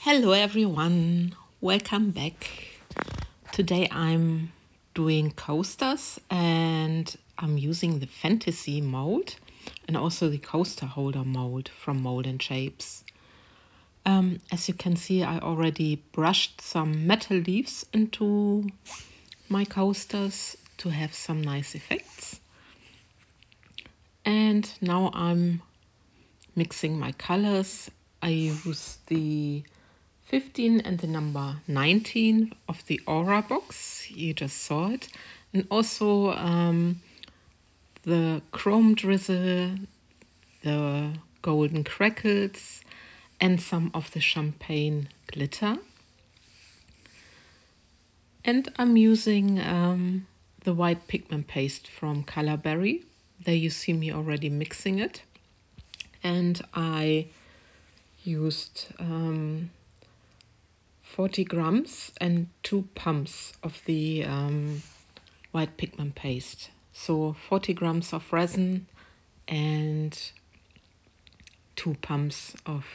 Hello everyone, welcome back. Today I'm doing coasters and I'm using the fantasy mold and also the coaster holder mold from Mold and Shapes. As you can see, I already brushed some metal leaves into my coasters to have some nice effects. And now I'm mixing my colors. I use the 15 and the number 19 of the Aura box. You just saw it. And also the chrome drizzle, the golden crackles, and some of the champagne glitter. And I'm using the white pigment paste from Colorberry. There you see me already mixing it. And I used 40 grams and 2 pumps of the white pigment paste. So 40 grams of resin and 2 pumps of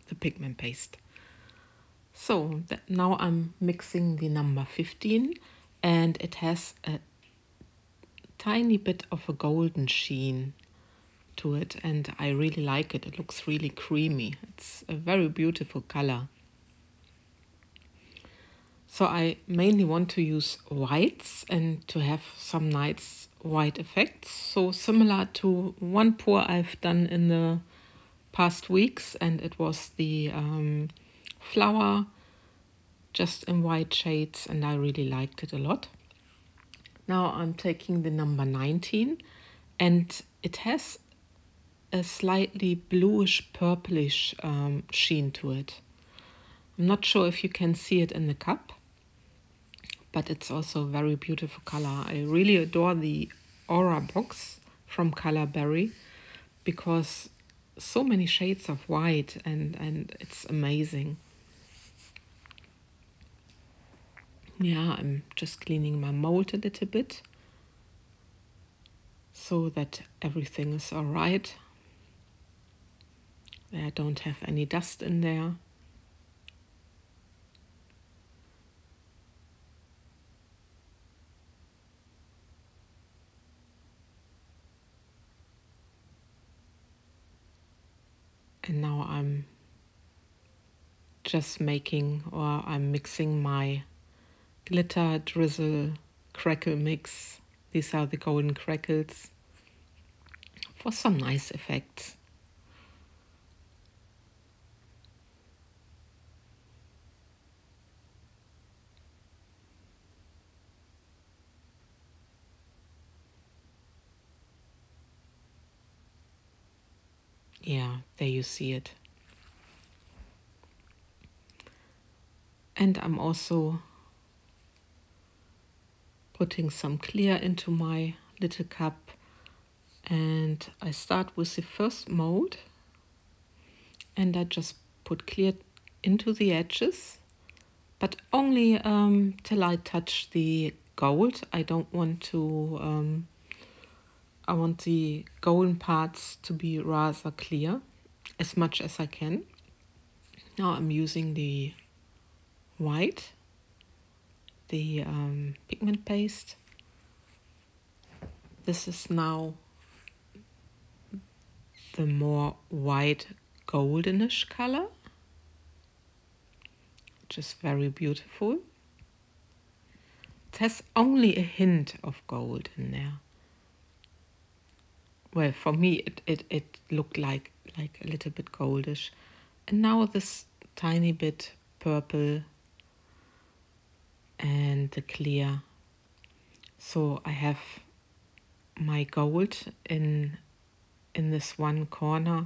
the pigment paste. So now I'm mixing the number 15 and it has a tiny bit of a golden sheen to it and I really like it. It looks really creamy. It's a very beautiful color. So I mainly want to use whites and to have some nice white effects. So similar to one pour I've done in the past weeks, and it was the flower just in white shades and I really liked it a lot. Now I'm taking the number 19 and it has a slightly bluish purplish sheen to it. I'm not sure if you can see it in the cup, but it's also a very beautiful color. I really adore the Aura box from Colorberry because so many shades of white and it's amazing. Yeah, I'm just cleaning my mold a little bit so that everything is all right. I don't have any dust in there. And now I'm just I'm mixing my glitter drizzle crackle mix. These are the golden crackles for some nice effects. Yeah, there you see it. And I'm also putting some clear into my little cup. And I start with the first mold. And I just put clear into the edges. But only till I touch the gold. I don't want to... I want the golden parts to be rather clear, as much as I can. Now I'm using the white, the pigment paste. This is now the more white goldenish color, which is very beautiful. It has only a hint of gold in there. Well, for me, it looked like a little bit goldish. And now this tiny bit purple and the clear. So I have my gold in this one corner.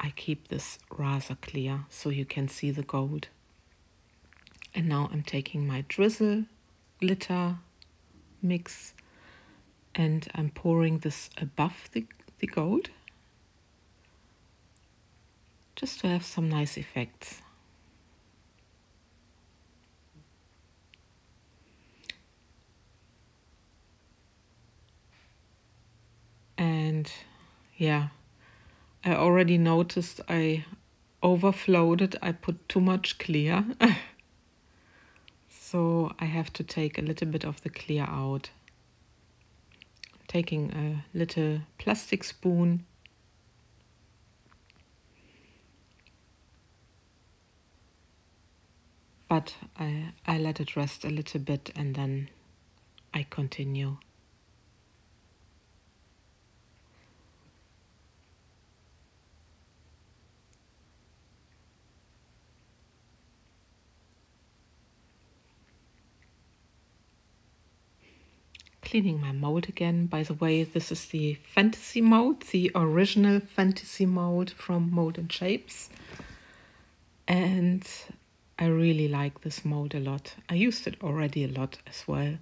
I keep this rather clear so you can see the gold. And now I'm taking my drizzle glitter mix and I'm pouring this above the gold just to have some nice effects. And yeah, I already noticed I overflowed it. I put too much clear. So I have to take a little bit of the clear out. Taking a little plastic spoon. But I let it rest a little bit and then I continue. Cleaning my mold again. By the way, this is the fantasy mold, the original fantasy mold from Mold and Shapes. And I really like this mold a lot. I used it already a lot as well.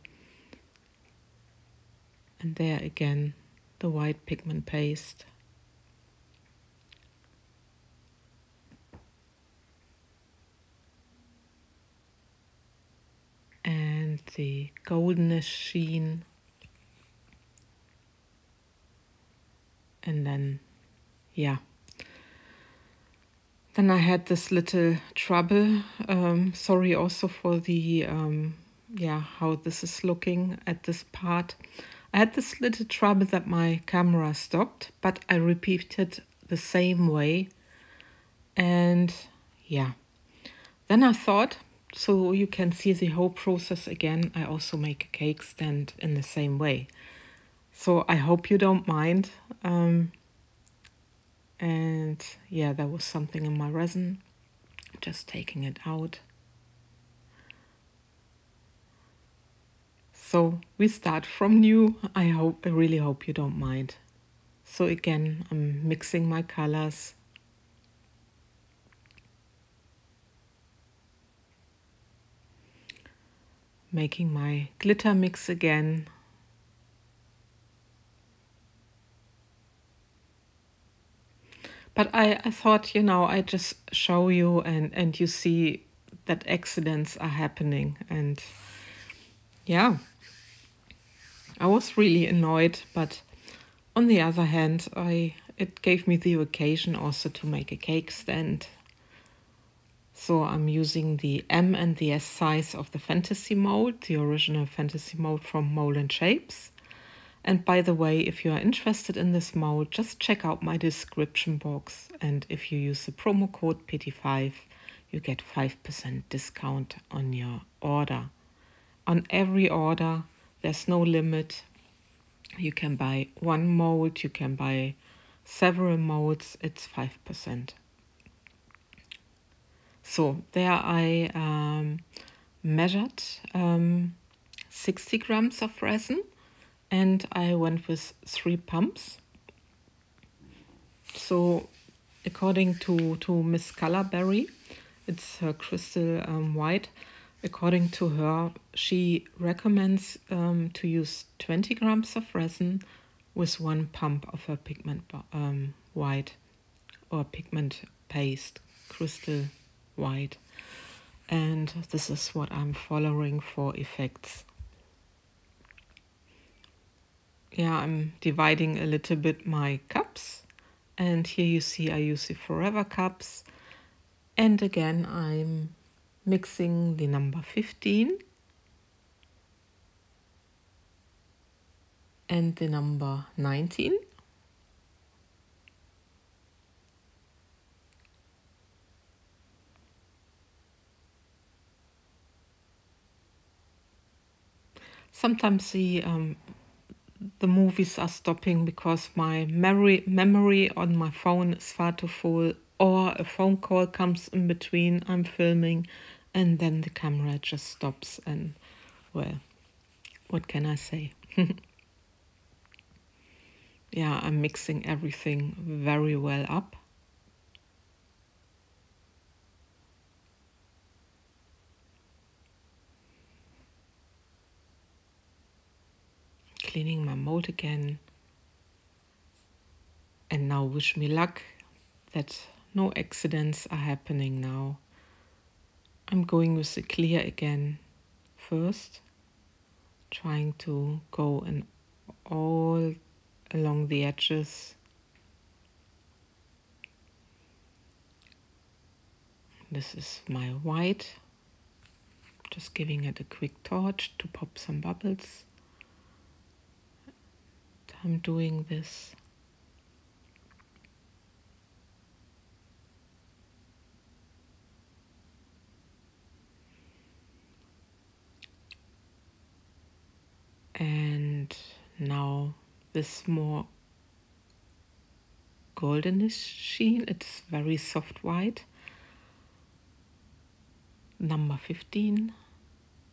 And there again, the white pigment paste. And the goldenish sheen. And then, yeah. Then I had this little trouble. Sorry also for the, how this is looking at this part. I had this little trouble that my camera stopped, but I repeated the same way. And yeah, then I thought, so you can see the whole process again, I also make a cake stand in the same way. So I hope you don't mind. And yeah, there was something in my resin. Just taking it out. So we start from new. I really hope you don't mind. So again, I'm mixing my colors. Making my glitter mix again. But I thought, I just show you and you see that accidents are happening. And yeah, I was really annoyed. But on the other hand, it gave me the occasion also to make a cake stand. So I'm using the M and the S size of the fantasy mold, the original fantasy mold from Mold and Shapes. And by the way, if you are interested in this mold, just check out my description box. And if you use the promo code PT5, you get 5% discount on your order. On every order, there's no limit. You can buy one mold, you can buy several molds, it's 5%. So there I measured 60 grams of resin. And I went with 3 pumps. So according to MrsColorberry, it's her crystal white. According to her, she recommends to use 20 grams of resin with 1 pump of her pigment white or pigment paste, crystal white. And this is what I'm following for effects. Yeah, I'm dividing a little bit my cups. And here you see I use the Forever cups. And again, I'm mixing the number 15 and the number 19. Sometimes the movies are stopping because my memory on my phone is far too full, or a phone call comes in between, I'm filming, and then the camera just stops. And well, what can I say? Yeah, I'm mixing everything very well up. Cleaning my mold again. And now wish me luck that no accidents are happening now. I'm going with the clear again first, trying to go in all along the edges. This is my white. Just giving it a quick torch to pop some bubbles. I'm doing this. And now this more goldenish sheen. It's very soft white. Number 15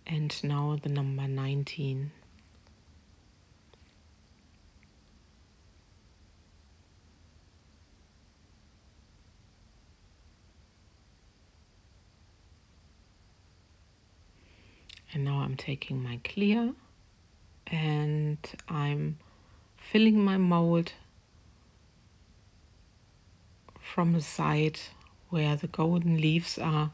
and now the number 19. And now I'm taking my clear and I'm filling my mold from the side where the golden leaves are.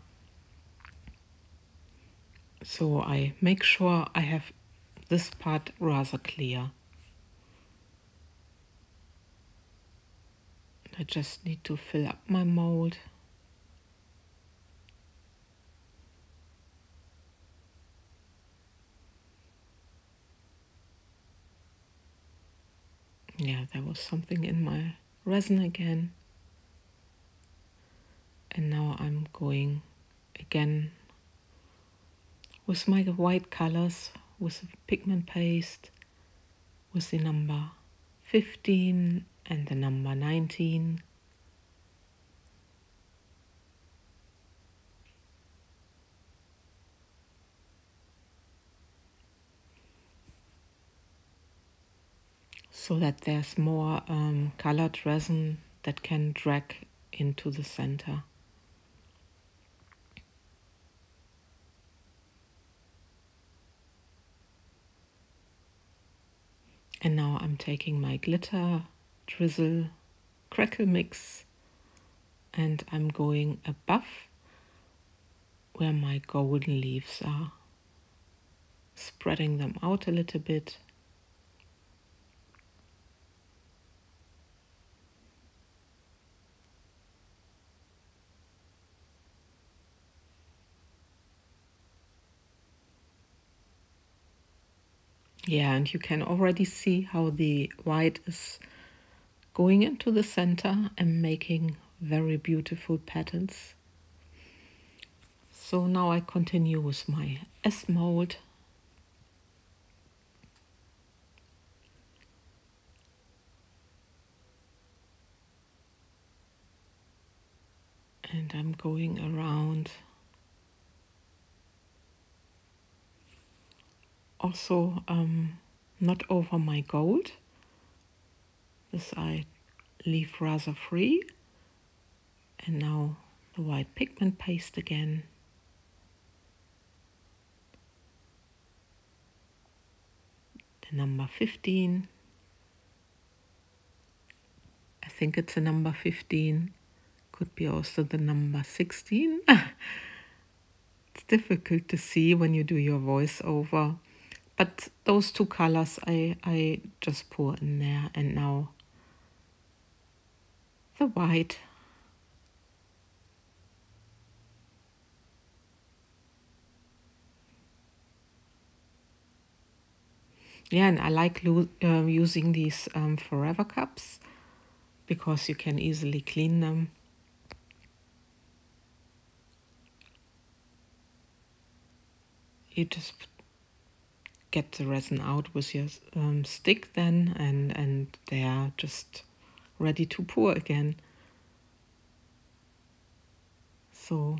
So I make sure I have this part rather clear. I just need to fill up my mold. Yeah, there was something in my resin again. And now I'm going again with my white colors, with the pigment paste, with the number 15 and the number 19. So that there's more colored resin that can drag into the center. And now I'm taking my glitter, drizzle, crackle mix, and I'm going above where my golden leaves are, spreading them out a little bit. Yeah, and you can already see how the white is going into the center and making very beautiful patterns. So now I continue with my S mold. And I'm going around. Also not over my gold. This I leave rather free. And now the white pigment paste again. The number 15. I think it's a number 15. Could be also the number 16. It's difficult to see when you do your voiceover. But those two colors I just pour in there. And now the white. Yeah, and I like using these forever cups because you can easily clean them. You just get the resin out with your stick then, and they are just ready to pour again. So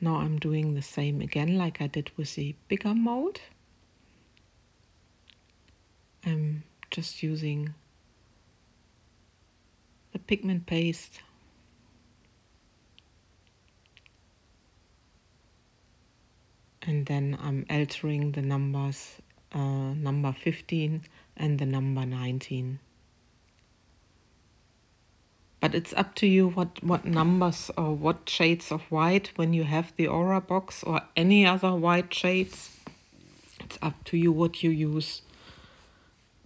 now I'm doing the same again like I did with the bigger mold. I'm just using the pigment paste and then I'm altering the numbers, number 15 and the number 19. But it's up to you what numbers or what shades of white when you have the Aura box or any other white shades. It's up to you what you use.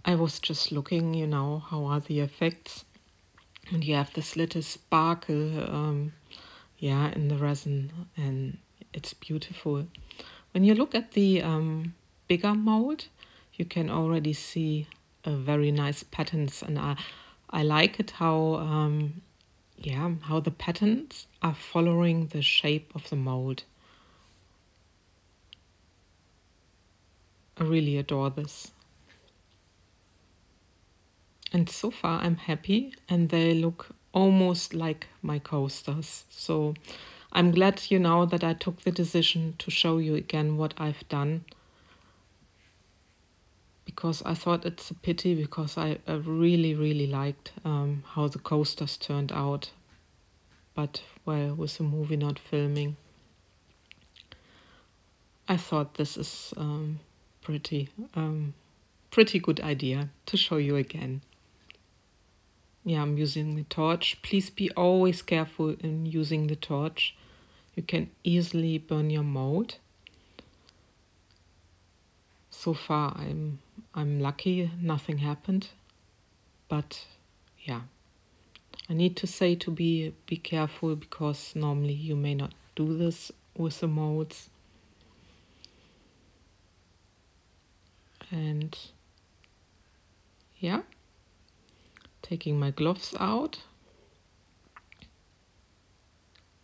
I was just looking, you know, how are the effects. And you have this little sparkle, yeah, in the resin, and it's beautiful. When you look at the bigger mold, you can already see a very nice patterns, and I like it how yeah, how the patterns are following the shape of the mold. I really adore this. And so far I'm happy, and they look almost like my coasters. So I'm glad, you know, that I took the decision to show you again what I've done, because I thought it's a pity, because I really, really liked how the coasters turned out. But, well, with the movie not filming, I thought this is pretty good idea to show you again. Yeah, I'm using the torch. Please be always careful in using the torch. You can easily burn your mold. So far I'm lucky, nothing happened. But yeah, I need to say to be careful, because normally you may not do this with the molds. And yeah, taking my gloves out.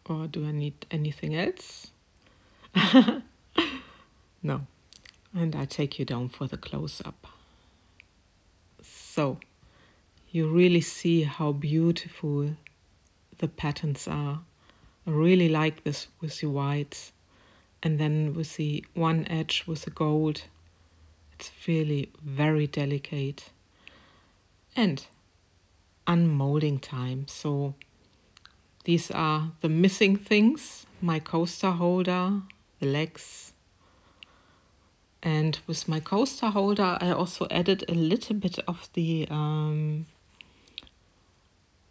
Or do I need anything else? No. And I take you down for the close-up. So you really see how beautiful the patterns are. I really like this with the whites, and then with the one edge with the gold. It's really very delicate. And unmolding time. So these are the missing things: my coaster holder, the legs. And with my coaster holder, I also added a little bit of the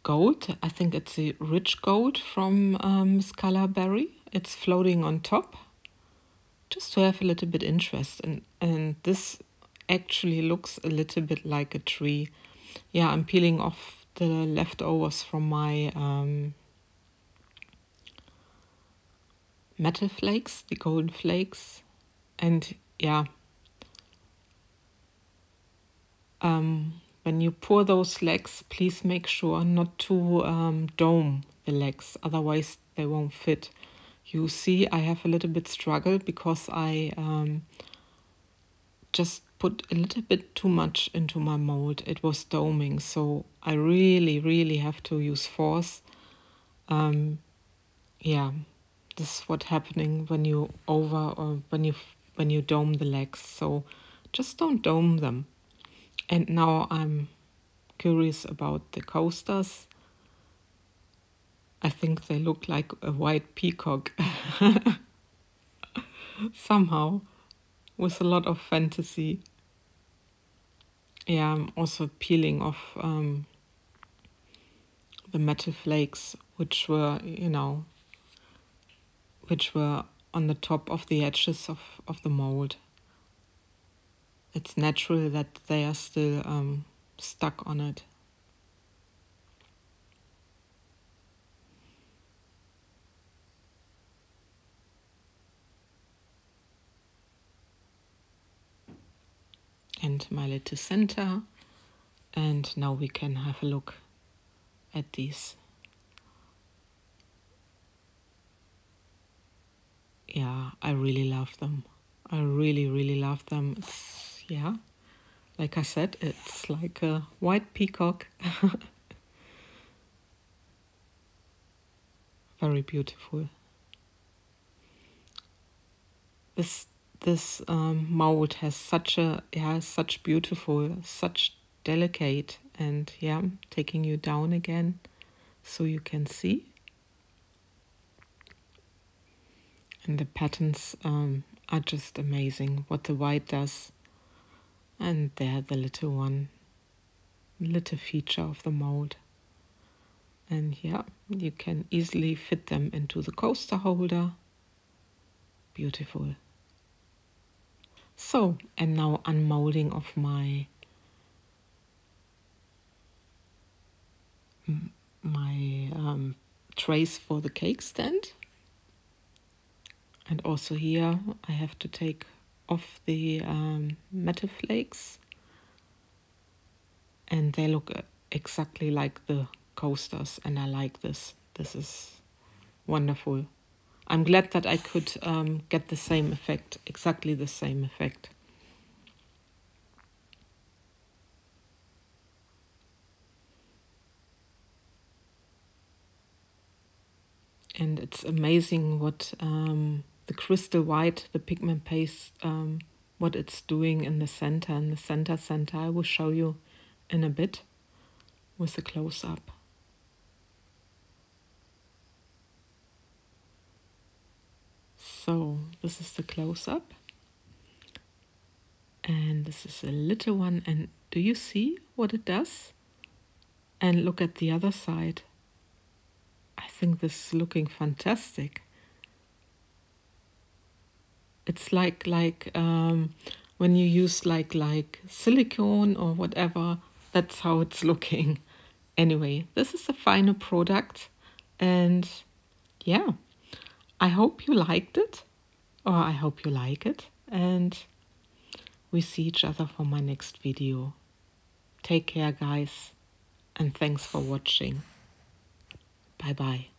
gold. I think it's the rich gold from MrsColorberry. It's floating on top, just to have a little bit interest. And this actually looks a little bit like a tree. Yeah, I'm peeling off the leftovers from my metal flakes, the golden flakes. And yeah, when you pour those legs, please make sure not to dome the legs, otherwise they won't fit. You see, I have a little bit struggle because I just put a little bit too much into my mold. It was doming, so I really, really have to use force. Yeah, this is what's happening when you when you dome the legs. So just don't dome them. And now I'm curious about the coasters. I think they look like a white peacock. Somehow, with a lot of fantasy. Yeah, I'm also peeling off the metal flakes, which were, you know, which were on the top of the edges of the mold. It's natural that they are still stuck on it. And my little center. And now we can have a look at these. Yeah, I really love them. I really, really love them. It's, yeah, like I said, it's like a white peacock. Very beautiful. This mold has such beautiful, such delicate, and yeah, I'm taking you down again so you can see. And the patterns are just amazing, what the white does. And there, the little feature of the mold. And yeah, you can easily fit them into the coaster holder. Beautiful. So, and now unmolding of my trays for the cake stand. And also here I have to take off the metal flakes. And they look exactly like the coasters, and I like this. This is wonderful. I'm glad that I could get the same effect, exactly the same effect. And it's amazing what the crystal white, the pigment paste, what it's doing in the center. In the center, I will show you in a bit with a close-up. So this is the close-up. And this is a little one. And do you see what it does? And look at the other side. I think this is looking fantastic. It's like when you use like silicone or whatever, that's how it's looking. Anyway, this is the final product, and yeah, I hope you liked it, or I hope you like it, and we see each other for my next video. Take care, guys, and thanks for watching. Bye bye.